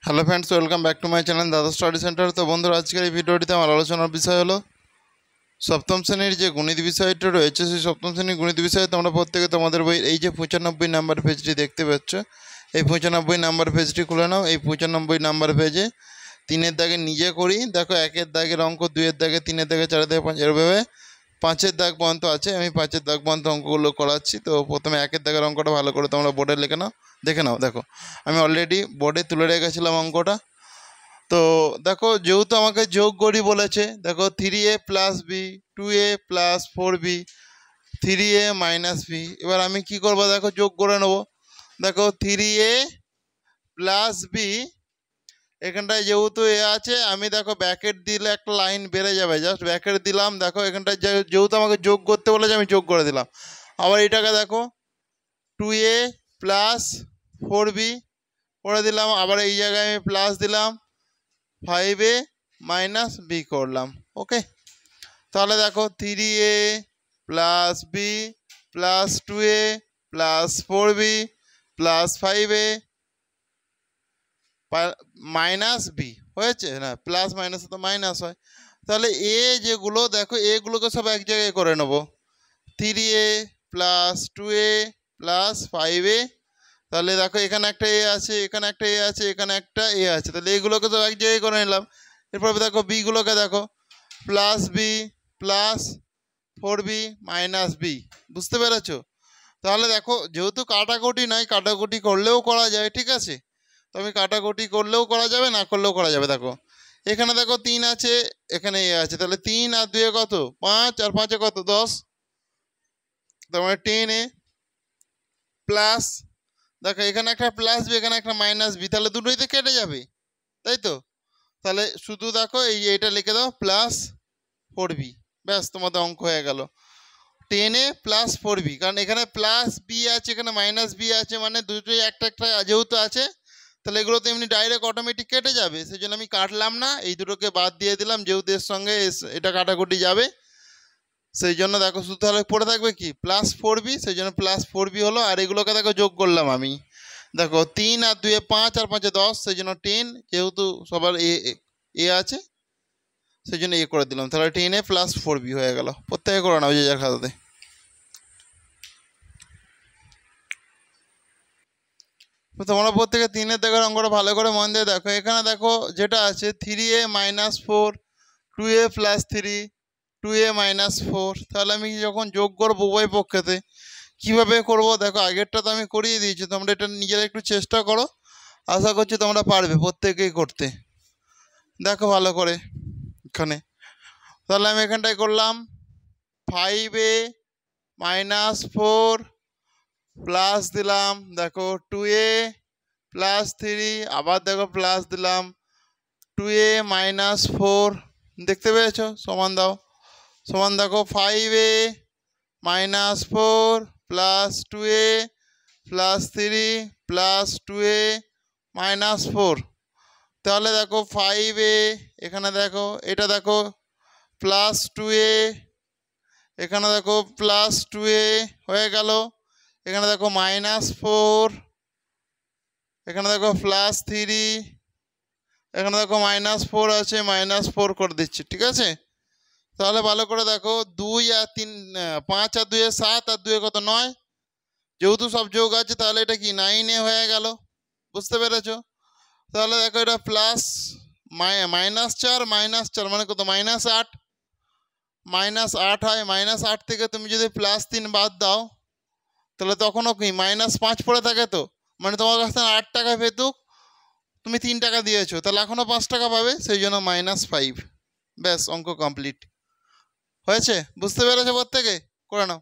Hello friends, welcome back to my channel দাদা study centre. তো বন্ধুরা, আজকের এই ভিডিওটিতে আমার আলোচনার বিষয় হলো সপ্তম শ্রেণীর যে গণিত বিষয়টা রয়েছে, সেই সপ্তম শ্রেণীর গণিত বিষয়ে তোমরা প্রত্যেকে তোমাদের বই এই যে 95 নাম্বার পেজটি দেখতে পাচ্ছ, এই 95 নাম্বার পেজটি খুলে নাও। এই 95 নাম্বার পেজে 3-এর দাগে নিজে করি, দেখো 1-এর দাগের অঙ্ক, 2-এর দাগে, 3-এর দাগে, 4-এর দাগে, 5 এভাবে 5-এর দাগ পর্যন্ত আছে। আমি 5-এর দাগ পর্যন্ত অঙ্কগুলো করাচ্ছি। তো প্রথমে 1-এর দাগের অঙ্কটা ভালো করে তোমরা বোর্ডে লিখে নাও, দেখে নাও। দেখো আমি অলরেডি বোর্ডে তুলে রেখেছিলাম অঙ্কটা। তো দেখো, যেহেতু আমাকে যোগ করি বলেছে, দেখো 3a plus b, 2a plus 4b, 3a minus b. এবার আমি কি করব, দেখো যোগ করে নেব। দেখো 3a প্লাস বি, এখানটায় যেহেতু এ আছে, আমি দেখো ব্যাকেট দিলে একটা লাইন বেড়ে যাবে, জাস্ট ব্যাকেট দিলাম। দেখো এখানটায় যেহেতু আমাকে যোগ করতে বলেছে, আমি যোগ করে দিলাম। আবার এটাকে দেখো 2a প্লাস 4b করে দিলাম। আবার এই জায়গায় আমি প্লাস দিলাম, 5a মাইনাস বি করলাম। ওকে, তাহলে দেখো 3a plus b plus 2a plus 4b plus 5a minus b হয়েছে না? প্লাস মাইনাস তো মাইনাস হয়। তাহলে এ যেগুলো, দেখো এগুলোকে সব এক জায়গায় করে নেব। 3a plus 2a plus 5a, তাহলে দেখো এখানে একটা এ আছে, এখানে একটা এ আছে, এখানে একটা এ আছে, তাহলে এগুলোকে তো এক জায়গায় করে নিলাম। এরপর দেখো বিগুলোকে দেখো, plus b plus 4b minus b. বুঝতে পেরেছো? তাহলে দেখো, যেহেতু কাটাকুটি নয়, কাটাকুটি করলেও করা যায়, ঠিক আছে? তো আমি কাটাকুটি করলেও করা যাবে, না করলেও করা যাবে। দেখো এখানে দেখো 3 আছে, এখানে এ আছে, তাহলে 3 আর 2 কত? 5, আর 5 কত? 10। তার 10a প্লাস, দেখো এখানে একটা প্লাস বি, এখানে একটা মাইনাস বি, তাহলে দুটোই তো কেটে যাবে, তাই তো? তাহলে শুধু দেখো এইটা লিখে দাও, প্লাস 4b। ব্যাস, তোমাদের অঙ্ক হয়ে গেল। 10a প্লাস 4b, কারণ এখানে প্লাস বি আছে, এখানে মাইনাস বি আছে, মানে দুটোই একটা একটা যেহেতু আছে, তাহলে এগুলো তো এমনি ডাইরেক্ট অটোমেটিক কেটে যাবে। সেই জন্য আমি কাটলাম না, এই দুটোকে বাদ দিয়ে দিলাম, যেহেতু এর সঙ্গে এটা কাটাকুটি যাবে। সেই জন্য দেখো শুধু তাহলে পড়ে থাকবে কি, প্লাস 4b, সেই জন্য প্লাস 4b হলো। আর এগুলোকে দেখো যোগ করলাম আমি, দেখো 3 আর 2 5, আর 5 10, সেই জন্য 10, যেহেতু সবার এ আছে, সেই জন্য এ করে দিলাম। তাহলে 10a প্লাস 4b হয়ে গেল। প্রত্যেকে করে নাও যে যার খাতাতে। তোমরা প্রত্যেকে 3-এর দাগের অঙ্কটা ভালো করে মন দিয়ে দেখো। এখানে দেখো যেটা আছে 3a minus 4, 2a plus 3, 2a minus 4। তাহলে আমি যখন যোগ করবো উভয় পক্ষেতে, কীভাবে করব? দেখো আগেরটা তো আমি করিয়ে দিয়েছি, তোমরা এটা নিজেরা একটু চেষ্টা করো, আশা করছি তোমরা পারবে প্রত্যেকেই করতে। দেখো ভালো করে এখানে, তাহলে আমি এখানটায় করলাম 5a মাইনাস 4 প্লাস দিলাম, দেখো 2a প্লাস 3, আবার দেখো প্লাস দিলাম 2a মাইনাস 4। দেখতে পেয়েছো? সমান দাও, সমান দেখো 5a minus 4 plus 2a plus 3 plus 2a minus 4। তাহলে দেখো 5a, এখানে দেখো এটা দেখো প্লাস 2a, এখানে দেখো প্লাস 2a হয়ে গেল। এখানে দেখো মাইনাস 4, এখানে দেখো প্লাস 3, এখানে দেখো মাইনাস 4 আছে, মাইনাস 4 করে দিচ্ছি, ঠিক আছে? তাহলে ভালো করে দেখো, 2 আর 3, 5 আর 2 7, আর 2 কত? 9। যেহেতু সব যোগ আছে, তাহলে এটা কি 9a হয়ে গেল। বুঝতে পেরেছো? তাহলে দেখো এটা প্লাস মাইনাস 4 মাইনাস 4 মানে কত? মাইনাস 8। মাইনাস 8 হয়, মাইনাস 8 থেকে তুমি যদি প্লাস 3 বাদ দাও, তাহলে তখনও কি মাইনাস 5 পড়ে থাকে। তো মানে তোমার কাছ থেকে 8 টাকা পেতুক, তুমি 3 টাকা দিয়েছো, তাহলে এখনও 5 টাকা পাবে, সেই জন্য -5। ব্যাস, অঙ্ক কমপ্লিট হয়েছে। বুঝতে পেরেছো? প্রত্যেকে করে নাও।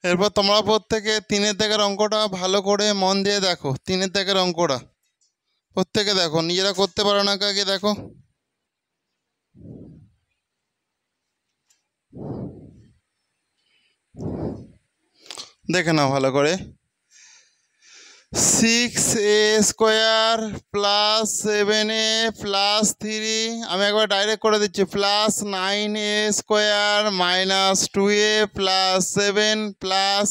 এরপর তোমরা প্রত্যেকে 3-এর দাগের অঙ্কটা ভালো করে মন দিয়ে দেখো। 3-এর দাগের অঙ্কটা প্রত্যেকে দেখো, নিজেরা করতে পারো না কাকে দেখো। দেখে নাও ভালো করে। 6a square plus 7a plus 3, আমি একবার ডাইরেক্ট করে দিচ্ছি, plus 9a square minus 2a plus 7 plus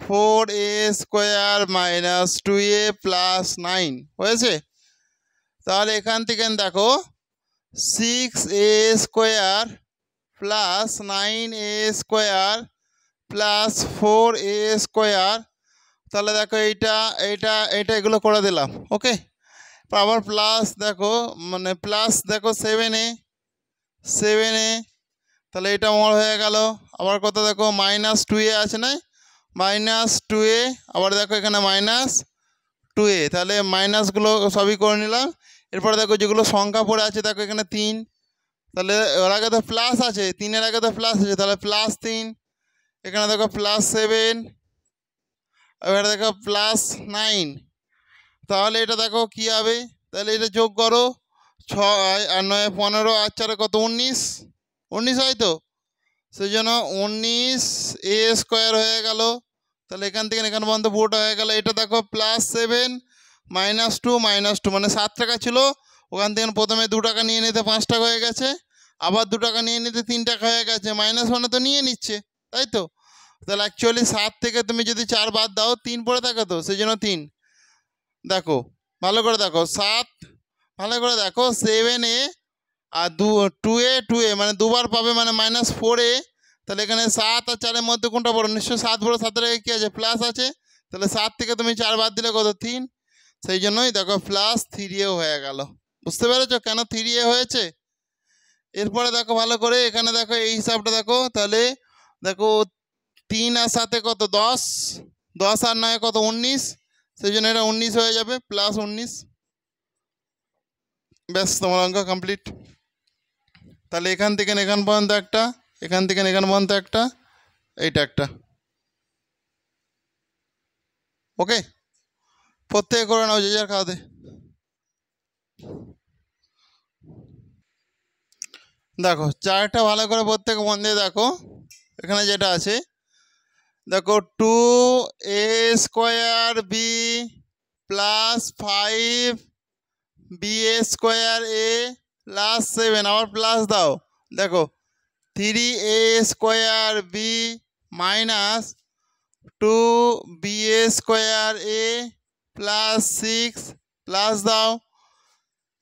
4a square minus 2a plus 9 হয়েছে। তাহলে এখান থেকে দেখো 6a square plus 9a square plus 4a square. তাহলে দেখো এইটা এইটা এইটা এগুলো করে দিলাম। ওকে, আবার প্লাস দেখো মানে প্লাস দেখো 7a তাহলে এটা মোর হয়ে গেল। আবার কত দেখো মাইনাস 2a আছে না, মাইনাস 2a, আবার দেখো এখানে মাইনাস 2a, তাহলে মাইনাসগুলো সবই করে নিলাম। এরপরে দেখো যেগুলো সংখ্যা পড়ে আছে দেখো এখানে 3, তাহলে ওর আগে তো প্লাস আছে, 3-এর আগে তো প্লাস আছে, তাহলে প্লাস 3। এখানে দেখো প্লাস 7, এবার দেখো প্লাস 9। তাহলে এটা দেখো কী হবে, তাহলে এটা যোগ করো, 6 আর 9 15 আর 4 কত 19 হয় তো, সেই জন্য 19a স্কোয়ার হয়ে গেল। তাহলে এখান থেকে এখানে পর্যন্ত পুরোটা হয়ে গেল। এটা দেখো প্লাস 7 মাইনাস 2 মানে 7 টাকা ছিল, ওখান থেকে প্রথমে 2 টাকা নিয়ে নিতে 5 টাকা হয়ে গেছে, আবার 2 টাকা নিয়ে নিতে 3 টাকা হয়ে গেছে, মাইনাস মানে তো নিয়ে নিচ্ছে, তাই তো। তাহলে অ্যাকচুয়ালি 7 থেকে তুমি যদি 4 বাদ দাও 3 পড়ে থাকে তো, সেই জন্য 3। দেখো ভালো করে দেখো 7, ভালো করে দেখো 7a আর 2a মানে দুবার পাবে মানে মাইনাস 4a। তাহলে এখানে 7 আর 4-এর মধ্যে কোনটা বড়, নিশ্চয়ই 7 বড়। 7-এর আগে কী আছে, প্লাস আছে, তাহলে 7 থেকে তুমি 4 বাদ দিলে কত 3, সেই জন্যই দেখো প্লাস 3a হয়ে গেল। বুঝতে পেরেছো কেন 3a হয়েছে? এরপরে দেখো ভালো করে এখানে দেখো এই হিসাবটা দেখো, তাহলে দেখো 3 আর 7-এ কত 10, 10 আর 9 কত 19, সেই জন্য এটা 19 হয়ে যাবে, প্লাস 19। ব্যাস তোমার অঙ্ক কমপ্লিট। তাহলে এখান থেকে এখান পর্যন্ত একটা, এখান থেকে এখান পর্যন্ত একটা, এইটা একটা। ওকে, প্রত্যেকে করে নাও যে যার খাওয়াতে। দেখো চারটা ভালো করে প্রত্যেকে মন দিয়ে দেখো, এখানে যেটা আছে দেখো 2a square B plus 5b square a plus 7, আবার প্লাস দাও, দেখো 3a square b minus 2b square a plus 6 plus দাও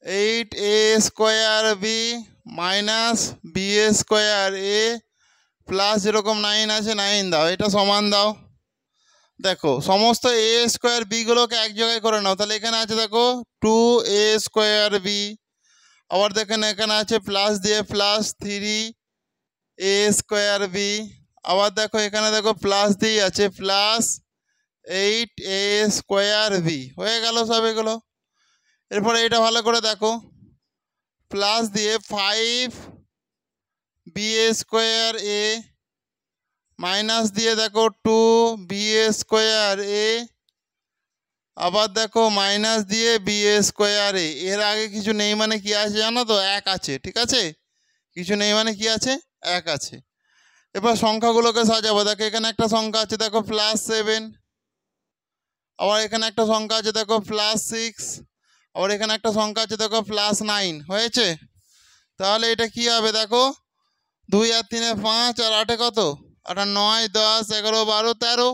8a square b minus b square a plus যেরকম 9 আছে 9 দাও, এটা সমান দাও। দেখো সমস্ত a স্কোয়ার বিগুলোকে এক জায়গায় করে নাও, তাহলে এখানে আছে দেখো 2a স্কোয়ার বি, আবার দেখেন এখানে আছে প্লাস দিয়ে প্লাস 3a স্কোয়ার বি, আবার দেখো এখানে দেখো প্লাস দিয়ে আছে প্লাস 8a স্কোয়ার বি, হয়ে গেল সব এগুলো। এরপরে এটা ভালো করে দেখো, প্লাস দিয়ে 5b স্কোয়ার এ মাইনাস দিয়ে দেখো 2b স্কোয়ার এ, আবার দেখো মাইনাস দিয়ে b স্কোয়ার এ। এর আগে কিছু নেই মানে কি আছে জানো তো, 1 আছে, ঠিক আছে, কিছু নেই মানে কি আছে 1 আছে। এবার সংখ্যাগুলোকে সাজাবো, দেখো এখানে একটা সংখ্যা আছে দেখো প্লাস 7, আবার এখানে একটা সংখ্যা আছে দেখো প্লাস 6, আবার এখানে একটা সংখ্যা আছে দেখো প্লাস 9, হয়েছে। তাহলে এটা কি হবে দেখো 2 আর 3 5 আর 8 কত, 8 9 10 11 12 13,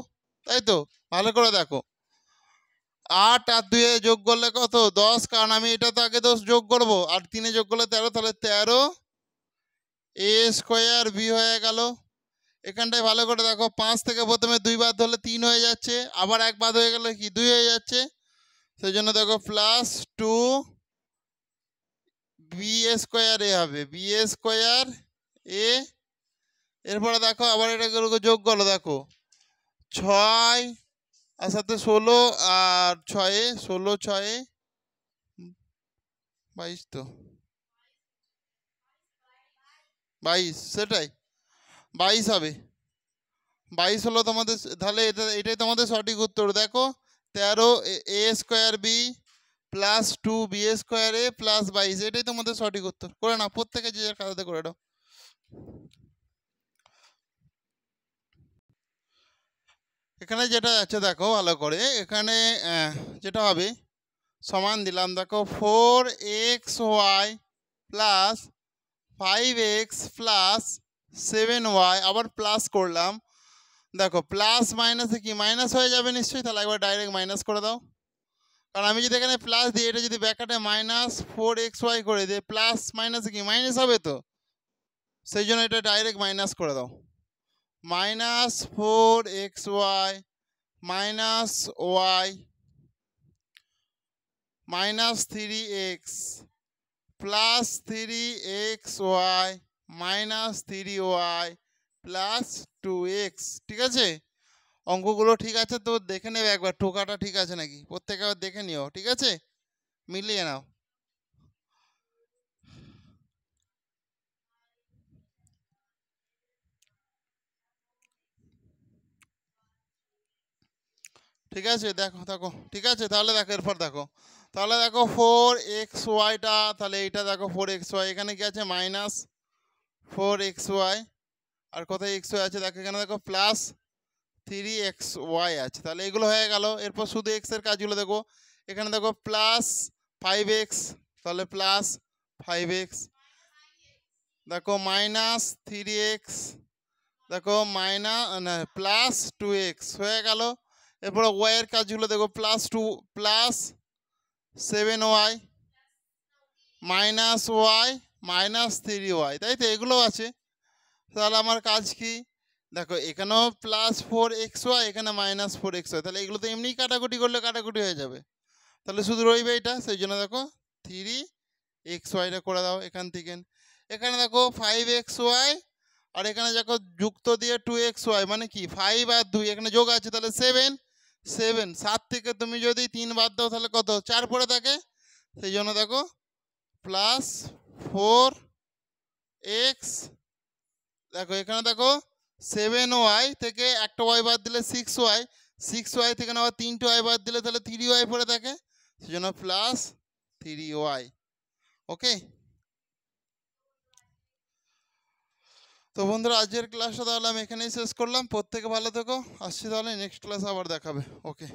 তাই তো। ভালো করে দেখো 8 আর 2 যোগ করলে কত 10, কারণ আমি এটা তো আগে 10 যোগ করবো, আর 3 যোগ করলে 13, তাহলে 13a স্কোয়ার বি হয়ে গেল। এখানটায় ভালো করে দেখো 5 থেকে প্রথমে 2 বাদ হলে 3 হয়ে যাচ্ছে, আবার 1 বাদ হয়ে গেলে কি 2 হয়ে যাচ্ছে, সেই জন্য দেখো প্লাস 2b স্কোয়ার এ হবে, b স্কোয়ার এ। এরপরে দেখো আবার এটাগুলোকে যোগ করো, দেখো 6 আর সাথে 16 আর 6 16 6 22, তো 22, সেটাই 22 হবে, 22 হলো তোমাদের। তাহলে এটাই তোমাদের সঠিক উত্তর। দেখো 13a square B plus 2b square A plus 22, এটাই তোমাদের সঠিক উত্তর। করে নাও প্রত্যেকে যে যার খাতাতে করে নাও। এখানে যেটা আছে দেখো ভালো করে, এখানে যেটা হবে সমান দিলাম, দেখো 4xy plus 5x plus 7y, আবার প্লাস করলাম, দেখো প্লাস মাইনাসে কি মাইনাস হয়ে যাবে নিশ্চয়ই, তাহলে একবার ডাইরেক্ট মাইনাস করে দাও। কারণ আমি যদি এখানে প্লাস দিই, এটা যদি ব্যাকেটে -4xy করে দিই, প্লাস মাইনাসে কি মাইনাস হবে, তো সেই জন্য এটা ডাইরেক্ট মাইনাস করে দাও। -4xy minus y -3x plus 3xy minus 3y plus 2x। ঠিক আছে, অঙ্কগুলো ঠিক আছে তো? দেখে নেবে একবার টোকাটা ঠিক আছে নাকি, প্রত্যেকে আবার দেখে নিও। ঠিক আছে, মিলিয়ে নাও। ঠিক আছে, দেখো দেখো ঠিক আছে। তাহলে দেখো এরপর দেখো, তাহলে দেখো 4xyটা, তাহলে এইটা দেখো 4xy, এখানে কি আছে -4xy, আর কোথায় xy আছে দেখো, এখানে দেখো প্লাস 3xy আছে, তাহলে এগুলো হয়ে গেল। এরপর শুধু x এর কাজগুলো দেখো, এখানে দেখো প্লাস 5x, তাহলে প্লাস 5x, দেখো -3x, দেখো প্লাস 2x হয়ে গেল। এরপরে y এর কাজগুলো দেখো, প্লাস 7y -y -3y, তাই তো এগুলো আছে। তাহলে আমার কাজ কি, দেখো এখানেও +4xy, এখানে -4xy, তাহলে এগুলো তো এমনিই কাটাকুটি করলে কাটাকুটি হয়ে যাবে, তাহলে শুধু রইবে এটা। সেই জন্য দেখো 3xyটা করে দাও এখান থেকে। এখানে দেখো 5xy, আর এখানে দেখো যুক্ত দিয়ে 2xy, মানে কি 5 আর 2 এখানে যোগ আছে, তাহলে 7 থেকে তুমি যদি 3 বাদ দাও তাহলে কত 4 পড়ে থাকে। সেই জন্য দেখো +4x, দেখো এখানে দেখো 7y থেকে একটা y বাদ দিলে 6y থেকে আবার 3টে y বাদ দিলে তাহলে 3y পড়ে থাকে, সেই জন্য +3y। ওকে, তো বন্ধুরা আজকের ক্লাসটা তাহলে আমি এখানেই শেষ করলাম। প্রত্যেকে ভালো থেকো, আসছি তাহলে নেক্সট ক্লাস আবার দেখাবে। ওকে।